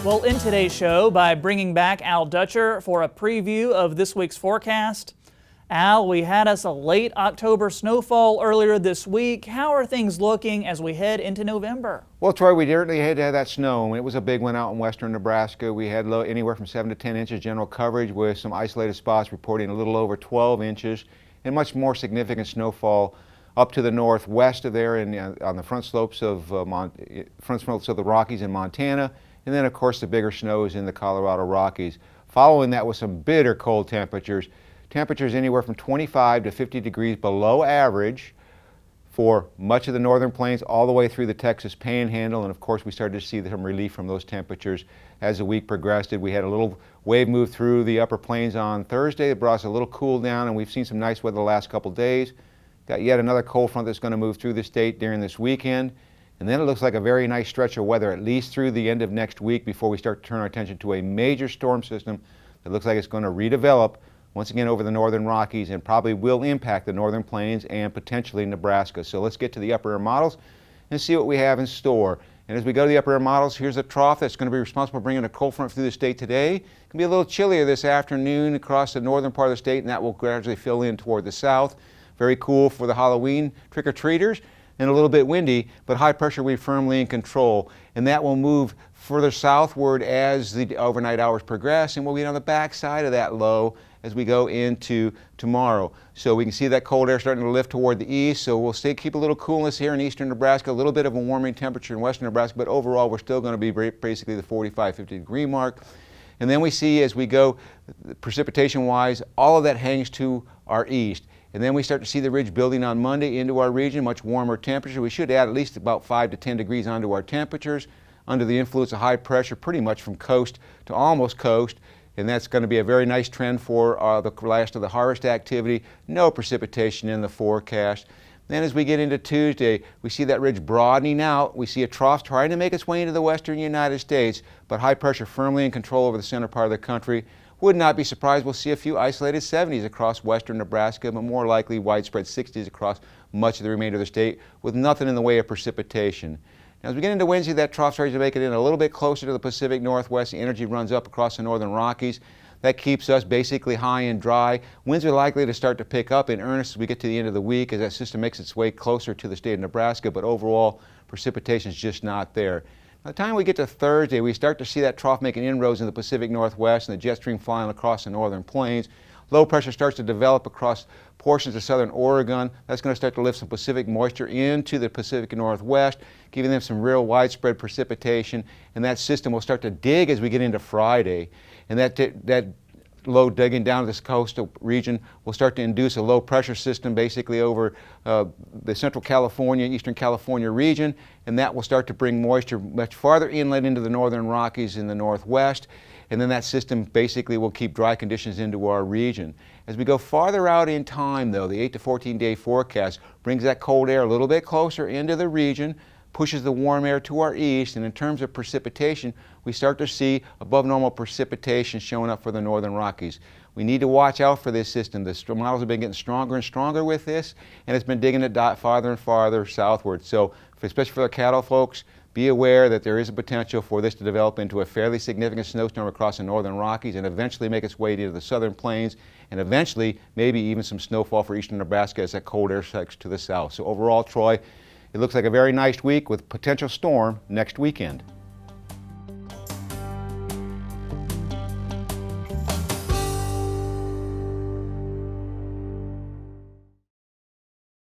Well, in today's show, by bringing back Al Dutcher for a preview of this week's forecast. Al, we had us a late October snowfall earlier this week. How are things looking as we head into November? Well, Troy, we certainly had to have that snow. It was a big one out in western Nebraska. We had anywhere from 7 to 10 inches general coverage, with some isolated spots reporting a little over 12 inches, and much more significant snowfall up to the northwest of there and on the front slopes of the Rockies in Montana. And then, of course, the bigger snow is in the Colorado Rockies. Following that was some bitter cold temperatures. Temperatures anywhere from 25 to 50 degrees below average for much of the northern plains all the way through the Texas Panhandle. And of course, we started to see some relief from those temperatures as the week progressed. We had a little wave move through the upper plains on Thursday. It brought us a little cool down, and we've seen some nice weather the last couple days. Got yet another cold front that's going to move through the state during this weekend. And then it looks like a very nice stretch of weather at least through the end of next week before we start to turn our attention to a major storm system that looks like it's going to redevelop once again over the northern Rockies and probably will impact the northern plains and potentially Nebraska. So let's get to the upper air models and see what we have in store. And as we go to the upper air models, here's a trough that's going to be responsible for bringing a cold front through the state today. It can be a little chillier this afternoon across the northern part of the state, and that will gradually fill in toward the south. Very cool for the Halloween trick-or-treaters, and a little bit windy, but high pressure will be firmly in control. And that will move further southward as the overnight hours progress, and we'll be on the back side of that low as we go into tomorrow. So we can see that cold air starting to lift toward the east, so we'll keep a little coolness here in eastern Nebraska, a little bit of a warming temperature in western Nebraska, but overall we're still going to be basically the 45, 50 degree mark. And then we see as we go precipitation-wise, all of that hangs to our east. And then we start to see the ridge building on Monday into our region, much warmer temperature. We should add at least about 5 to 10 degrees onto our temperatures under the influence of high pressure, pretty much from coast to almost coast. And that's going to be a very nice trend for the last of the harvest activity. No precipitation in the forecast. Then as we get into Tuesday, we see that ridge broadening out. We see a trough trying to make its way into the western United States, but high pressure firmly in control over the center part of the country. Would not be surprised we'll see a few isolated 70s across western Nebraska, but more likely widespread 60s across much of the remainder of the state with nothing in the way of precipitation. Now as we get into Wednesday, that trough starts to make it in a little bit closer to the Pacific Northwest. The energy runs up across the northern Rockies. That keeps us basically high and dry. Winds are likely to start to pick up in earnest as we get to the end of the week as that system makes its way closer to the state of Nebraska, but overall precipitation is just not there. By the time we get to Thursday, we start to see that trough making inroads in the Pacific Northwest and the jet stream flying across the northern plains. Low pressure starts to develop across portions of southern Oregon. That's going to start to lift some Pacific moisture into the Pacific Northwest, giving them some real widespread precipitation. And that system will start to dig as we get into Friday. And that low digging down to this coastal region will start to induce a low pressure system basically over the central California, eastern California region, and that will start to bring moisture much farther inland into the northern Rockies in the northwest, and then that system basically will keep dry conditions into our region. As we go farther out in time though, the 8 to 14 day forecast brings that cold air a little bit closer into the region, pushes the warm air to our east, and in terms of precipitation, we start to see above normal precipitation showing up for the northern Rockies. We need to watch out for this system. The models have been getting stronger and stronger with this, and it's been digging it farther and farther southward. So, especially for the cattle folks, be aware that there is a potential for this to develop into a fairly significant snowstorm across the northern Rockies and eventually make its way into the southern plains, and eventually maybe even some snowfall for eastern Nebraska as that cold air segs to the south. So overall, Troy, it looks like a very nice week with potential storm next weekend.